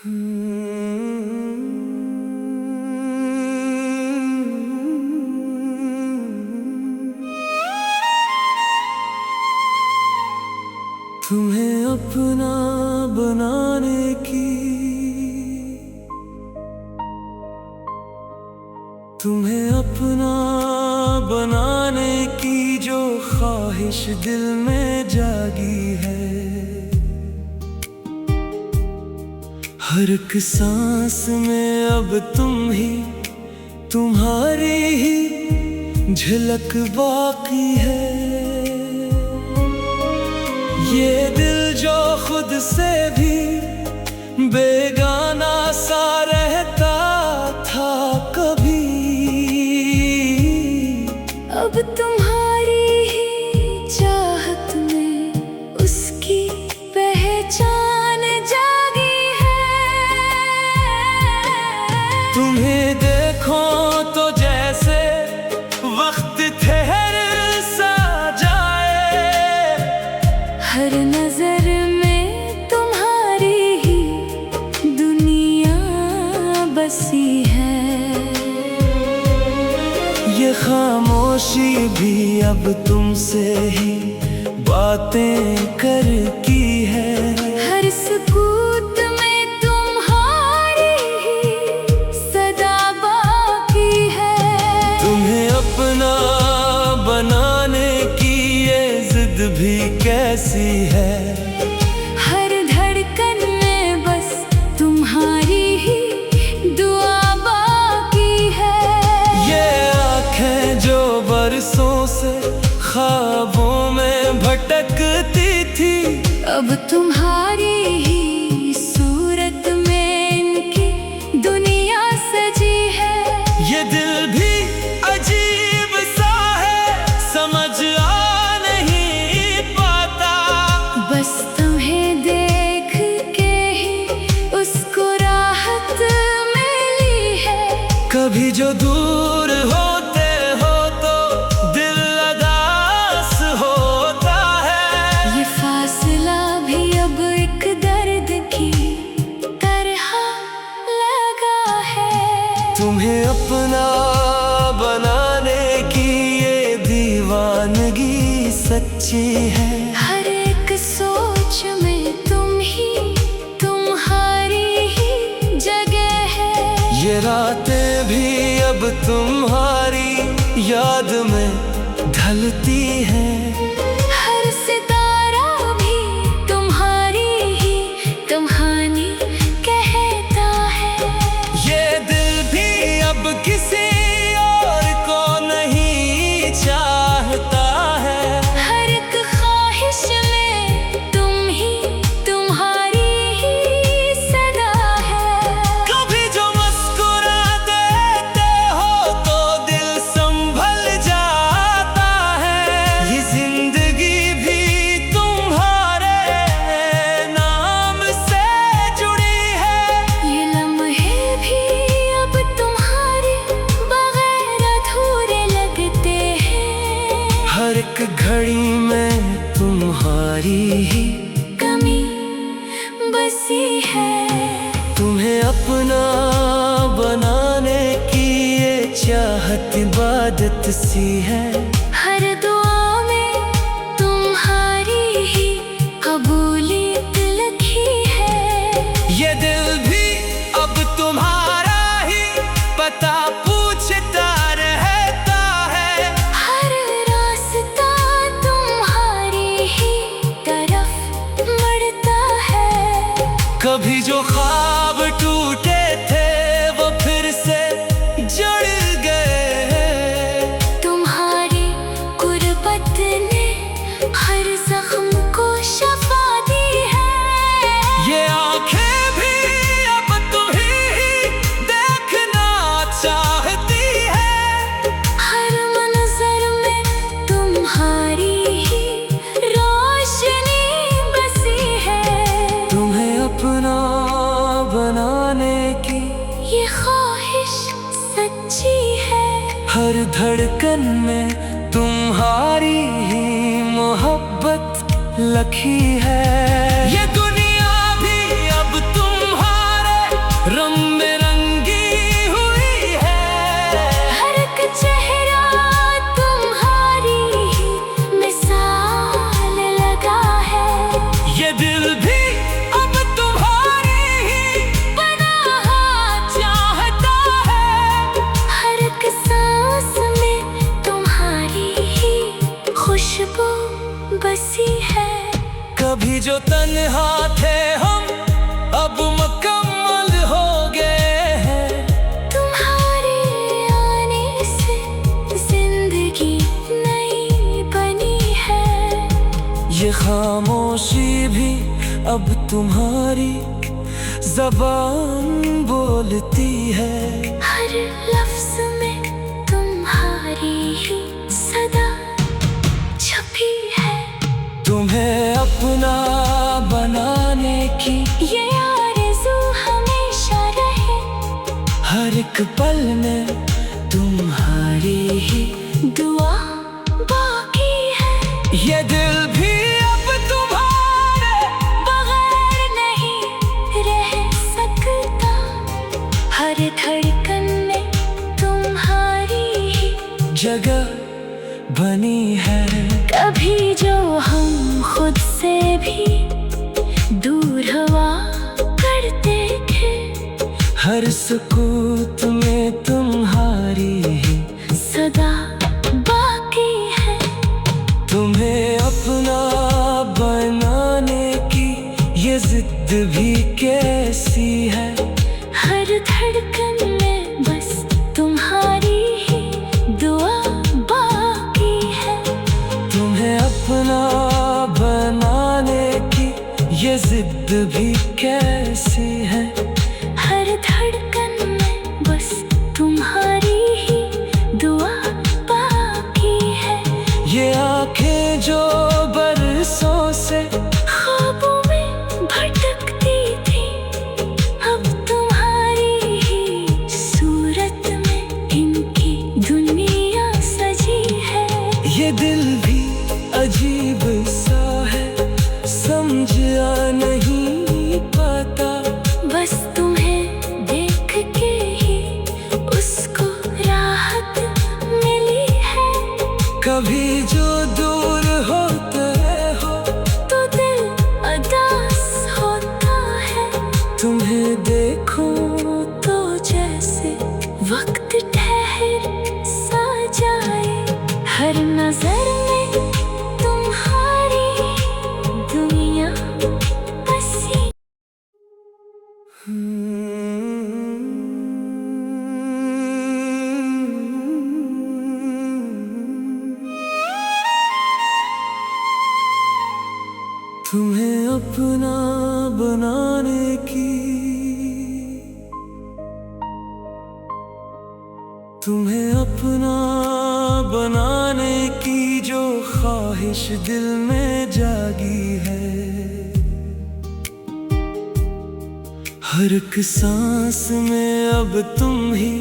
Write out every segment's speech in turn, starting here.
तुम्हें अपना बनाने की, तुम्हें अपना बनाने की जो ख्वाहिश दिल में जागी है। हर एक सांस में अब तुम ही, तुम्हारी ही झलक बाकी है। ये दिल जो खुद से भी बेगाना सा रहता था कभी, अब तुम्हारी ही चाहत में उसकी पहचान जागी है। तुम्हें देखो तो जैसे वक्त ठहर सा जाए, हर नजर में तुम्हारी ही दुनिया बसी है। ये खामोशी भी अब तुमसे ही बातें करती है। हर सुकूत में तुम्हारी ही सदा बाकी है। तुम्हें अपना बनाने की ये जिद भी कैसी है। हर धड़कन में बस तुम्हारी ही दुआ बाकी है। ये आँखें जो बरसों से ख्वाबों में भटकती थी, अब तुम्हारी ही सूरत में इनकी दुनिया सजी है। ये दिल भी अजीब सा है, समझ आ नहीं पाता। बस तुम्हें देख के ही उसको राहत मिली है। कभी जो दूर होते हो तो दिल अदास होता है। ये फासला भी अब एक दर्द की तरह लगा है। तुम्हें अपना बनाने की ये दीवानगी सच्ची है। हर एक सोच में तुम ही, तुम्हारी ही जगह है। ये रातें भी अब तुम्हारी याद में ढलती हैं। हर सितारा भी तुम्हारी ही कहानी कहता है। ये दिल भी अब किसी और को नहीं चाहता है। हर एक ख्वाहिश में तुम ही, तुम्हारी ही सदा है। कभी जो मुस्कुरा देते हो तो दिल संभल जाता है। ये जिंदगी भी तुम्हारे नाम से जुड़ी है। ये लम्हे भी अब तुम्हारे बगैर अधूरे लगते हैं। हर एक घड़ी में तुम्हारी ही कमी बसी है। तुम्हें अपना बनाने की ये चाहत इबादत सी है। हर दुआ में तुम्हारी ही कबूलियत लिखी है। ये दिल भी अब तुम्हारा ही पता पूछता रहता है। हर रास्ता तुम्हारी ही तरफ बढ़ता है। कभी जो ख्वाब टूटे थे वो फिर से जड़ गए। तुम्हारी गुर्बत ने हर जख्म को शफा दी है। ये आँखें भी अब तुम्हें ही देखना चाहती है। हर मंजर में तुम्हारी ही रोशनी बसी है। तुम्हें अपना बनाने की ये ख्वाहिश सच्ची है। हर धड़कन में तुम्हारी ही मोहब्बत लखी है। ये दुनिया भी अब तुम्हारे अब तुम्हारी ज़बान बोलती है। हर लफ्ज़ में तुम्हारी ही सदा छपी है। तुम्हें अपना बनाने की ये आरज़ू हमेशा रहे। हर एक पल में तुम्हारी ही दुआ बाकी है। ये दिल भी अब तुम्हारे बगैर नहीं रह सकता। हर धड़कन में तुम्हारी ही जगह बनी है। कभी जो हम खुद से भी दूर हुआ करते थे, हर सुकूत में तुम्हारी ही सदा बाकी है। तुम्हें अपना बनाने की ये जिद भी कैसी है। हर धड़कन में बस तुम्हारी ही दुआ बाकी है। तुम्हें अपना बनाने की ये जिद भी कैसी है। हर धड़कन में बस तुम्हारी ही दुआ बाकी है। ये आंखें जो बरसों से ख्वाबों में भटकती थी, अब तुम्हारी ही सूरत में इनकी दुनिया सजी है। ये दिल भी अजीब सा है, समझ आ नहीं पाता। बस तुम्हें देख के ही उसको राहत मिली है। कभी जो दूर होते हो तो दिल उदास होता है। तुम्हें देखूं तो जैसे वक्त ठहर सा जाए। हर नजर में तुम्हारी दुनिया बसी। तुम्हें अपना बनाने की, तुम्हें अपना बनाने की जो ख्वाहिश दिल में जागी है। हर एक सांस में अब तुम ही,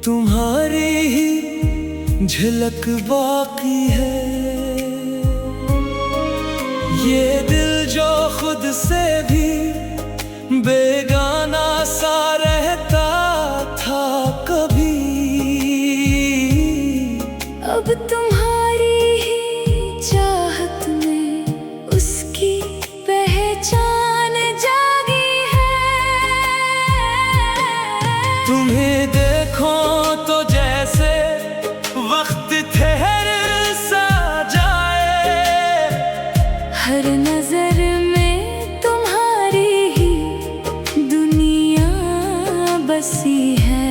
तुम्हारी ही झलक बाकी है। ये दिल जो खुद से भी बेगाना सा रहता था कभी, अब तुम्हारी ही चाहत में उसकी पहचान जागी है। तुम्हें देखो तो जैसे वक्त ठहर सा जाए। हर नजर में तुम्हारी ही दुनिया बसी है।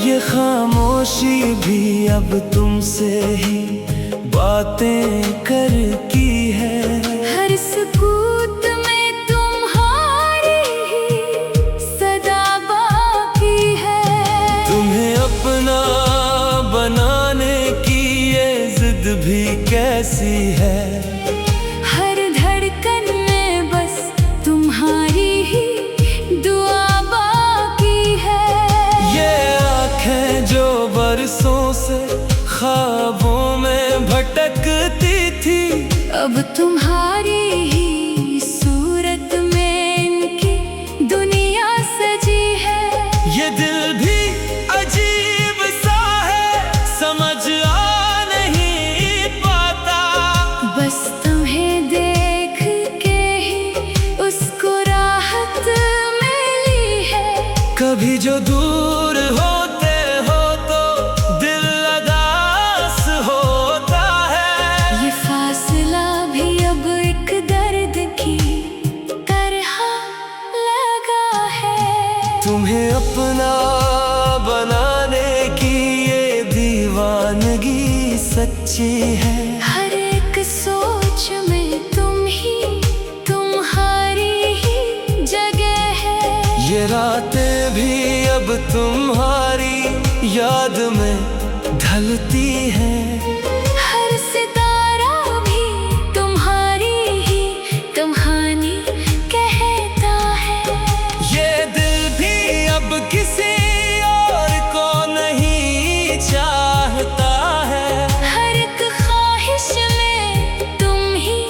ये खामोशी भी अब तुमसे ही बातें कर की है। हर सुकूत में तुम्हारी ही सदा बाकी है। तुम्हें अपना बनाने की ये जिद भी कैसी है। हर धड़कन में बस तुम्हारी ही दुआ बाकी है। ये आंखें जो बरसों से ख्वाबों में भटकती थी, अब तुम्हारी ही सूरत में इनकी दुनिया सजी है। ये दिल भी अजीब सा है, समझ आ नहीं पाता। बस तुम्हें देख के ही उसको राहत मिली है। कभी जो दूर होते हो तो दिल उदास होता है। ये फासला भी अब एक दर्द की तरह लगा है। तुम्हें अपना बनाने की ये दीवानगी सच्ची है। हर एक सोच में तुम ये रातें भी अब तुम्हारी याद में ढलती हैं। हर सितारा भी तुम्हारी ही कहानी कहता है। ये दिल भी अब किसी और को नहीं चाहता है। हर एक ख्वाहिश में तुम ही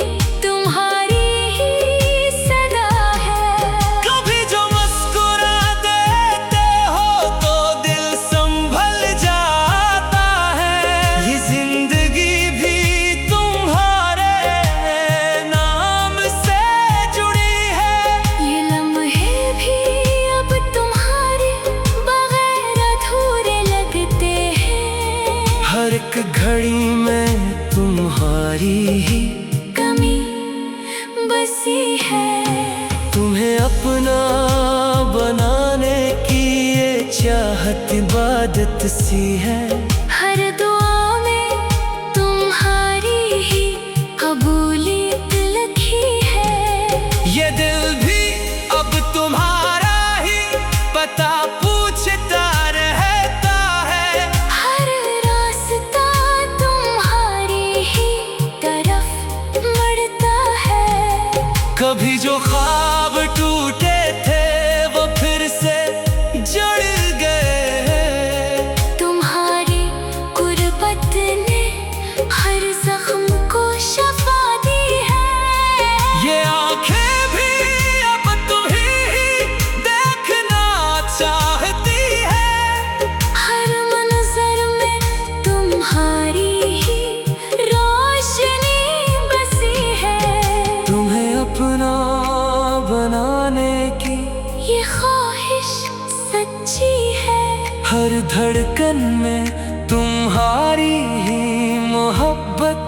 तुम्हारी ही सदा है। कभी जो मुस्कुरा देते हो तो दिल संभल जाता है। ये जिंदगी भी तुम्हारे नाम से जुड़ी है। ये लम्हे भी अब तुम्हारे बगैर अधूरे लगते हैं। हर एक घड़ी में तुम्हारी ही कमी बसी है। तुम्हें अपना बनाने की ये चाहत इबादत सी है। हर दुआ में तुम्हारी ही कबूलियत लिखी है। ये दिल भी अब तुम्हारा ही पता पूछता रहता है। हर रास्ता तुम्हारी ही तरफ बढ़ता है। कभी जो ख्वाब टूटे थे वो फिर से जड़ गए। तुम्हारी गुर्बत ने हर जख्म को शफा दी है। ये आंखें भी अब तुम्हें देखना चाहती है। हर मंजर में तुम्हारी ही रोशनी बसी है। तुम्हें अपना बनाने की ये ख्वाहिश सच्ची है। हर धड़कन में तुम्हारी ही मोहब्बत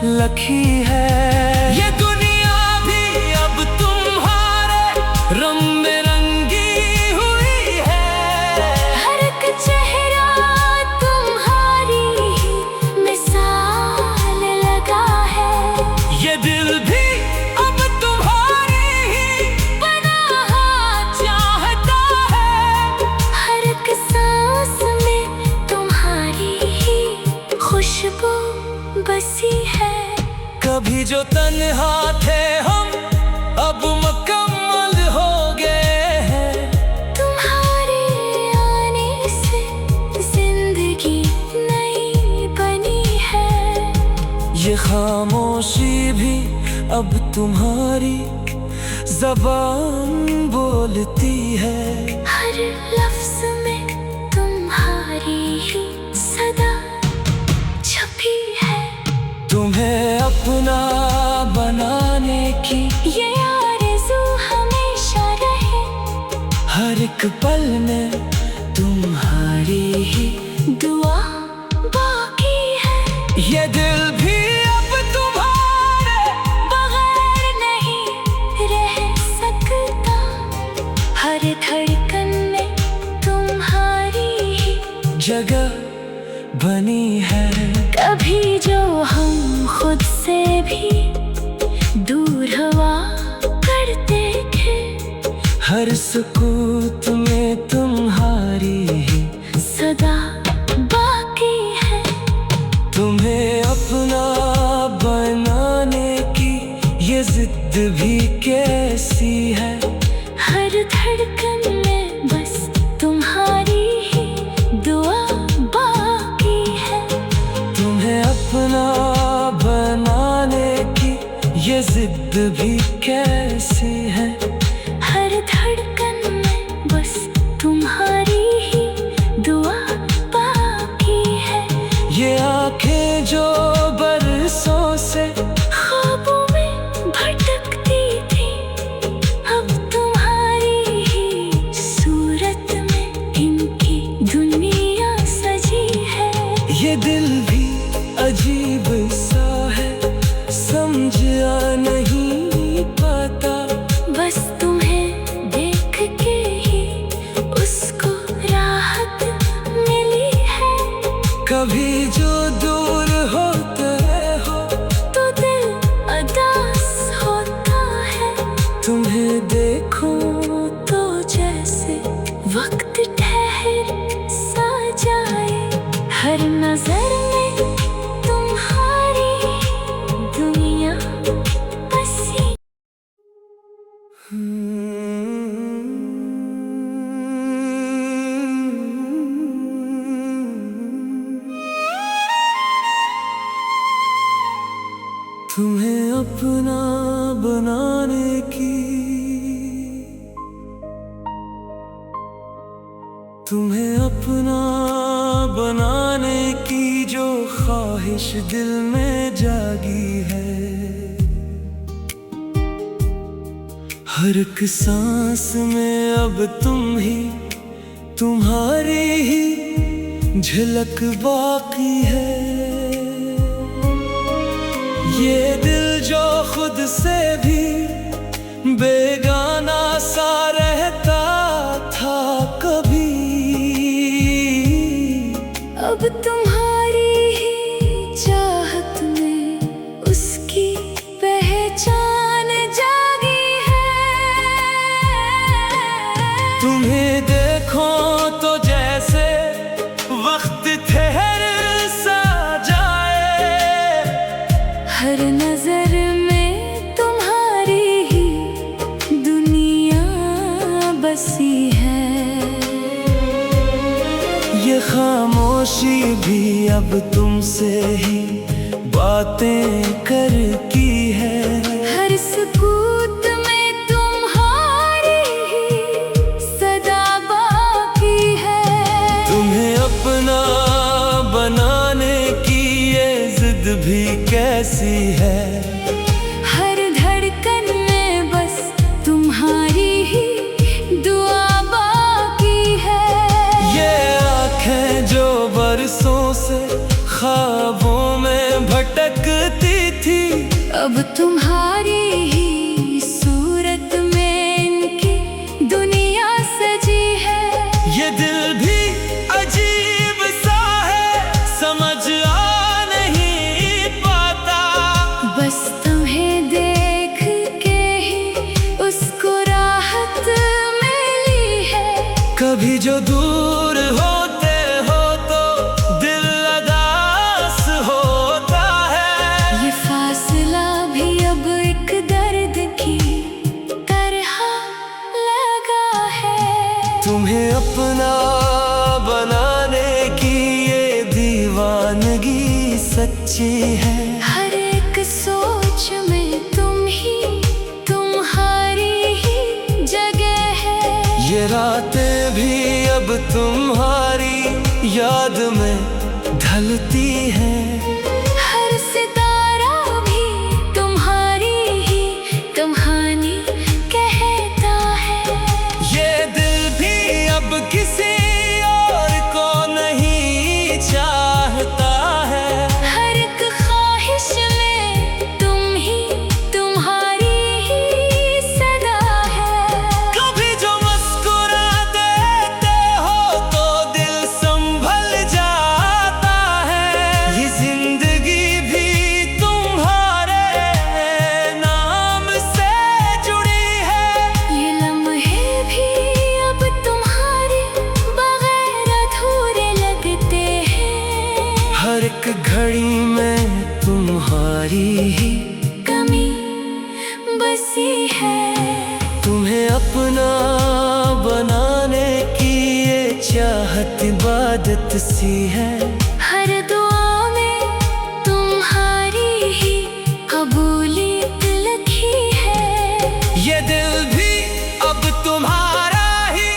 लखी है। ये दुनिया भी अब तुम्हारे रंग में रंगी हुई है। हर एक चेहरा तुम्हारी ही मिसाल लगा है। ये दिल भी अब तुम्हारी ही पनाह चाहता है। हर एक सांस में तुम्हारी ही खुशबू बसी है। कभी जो तन्हा थे हम अब मुकम्मल हो गए हैं। तुम्हारे आने से जिंदगी नई बनी है। ये खामोशी भी अब तुम्हारी ज़बान बोलती है। हर लफ्ज में तुम्हारी ही सदा छपी है। तुम्हें अपना बनाने की ये आरज़ू हमेशा रहे। हर एक पल में तुम्हारी ही दुआ बाकी है। ये दिल भी अब तुम्हारे बगैर नहीं रह सकता। हर धड़कन में तुम्हारी ही जगह बनी है। कभी जो हम खुद से भी दूर हुआ करते थे। हर सुकूत में तुम्हारी ही सदा बाकी है। तुम्हें अपना बनाने की ये जिद भी कैसी है। हर धड़कन में बस तुम्हारी ही दुआ बाकी है। तुम्हें अपना बनाने की ये जिद भी कैसी है। हर धड़कन में बस तुम्हारी ही दुआ बाकी है। ये आंखें जो बरसों से ख्वाबों में भटकती थी। अब तुम्हारी ही सूरत में इनकी दुनिया सजी है। ये दिल भी अजीब सा है, समझ आ नहीं पाता। बस तुम्हें देख के ही उसको राहत मिली है। कभी जो दूर होते हो तो दिल अदास होता है। तुम्हें देखूं तो जैसे वक्त ठहर सा जाए, हर नजर में तुम्हारी दुनिया बसी। तुम्हें अपना बनाने की, तुम्हें अपना बनाने की जो ख्वाहिश दिल में जागी है, हर एक सांस में अब तुम ही, तुम्हारी ही झलक बाकी है। ये दिल जो खुद से भी बेगाना सा रहता था कभी, अब तुम्हारी ही चाहत में उसकी पहचान जागी है। तुम्हें देखो तो जैसे वक्त ठहर सा जाए, हर नजर में तुम्हारी ही दुनिया बसी है। ये खामोशी भी अब तुमसे ही बातें कर की है, हर सुकूत में तुम्हारी ही सदा बाकी है। तुम्हें अपना बनाने की ये जिद भी कैसी है, हर धड़कन में बस तुम्हारी ही दुआ बाकी है। ये आँखें जो बरसों से ख्वाबों में भटकती थी, अब तुम्हारी ही सूरत में इनकी दुनिया सजी है। ये दिल भी अजीब सा है, समझ आ नहीं पाता, बस तुम्हें देख के ही उसको राहत मिली है। कभी जो दूर होते हो तो दिल अदास होता है। ये फासला भी अब एक दर्द की तरह लगा है। तुम्हें अपना बनाने की ये दीवानगी सच्ची है, हर एक सोच में तुम ही, तुम्हारी ही जगह है। ये रातें भी अब तुम्हारी याद में ढलती हैं, हर सितारा भी तुम्हारी ही कहानी कहता है। ये दिल भी अब किसी और को नहीं चाहता है, हर एक ख्वाहिश में तुम ही, तुम्हारी ही सदा है। कभी जो मुस्कुरा देते हो तो दिल संभल जाता है। ये जिंदगी भी तुम्हारे नाम से जुड़ी है, ये लम्हे भी अब तुम्हारे बगैर अधूरे लगते हैं। हर एक घड़ी में तुम्हारी ही कमी बसी है। तुम्हें अपना बनाने की ये चाहत इबादत सी है, हर दुआ में तुम्हारी ही कबूलियत लिखी है। ये दिल भी अब तुम्हारा ही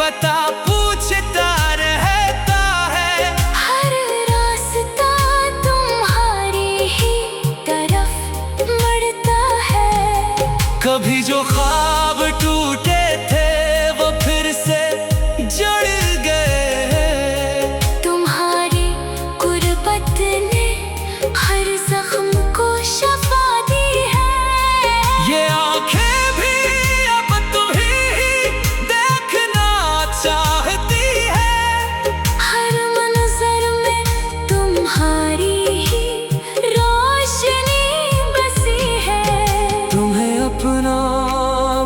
पता पूछता रहता है, हर रास्ता तुम्हारी ही तरफ बढ़ता है। कभी जो ख्वाब टूटे थे वो फिर से जड़ गए, तुम्हारी गुर्बत ने हर जख्म को शफा दी है। ये आँखें भी अब तुम्हें देखना चाहती है, हर मंजर में तुम्हारी ही रोशनी बसी है। तुम्हें अपना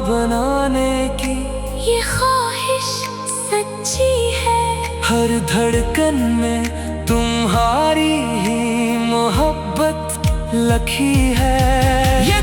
बनाने की ये ख्वाहिश हर धड़कन में तुम्हारी ही मोहब्बत लखी है। ये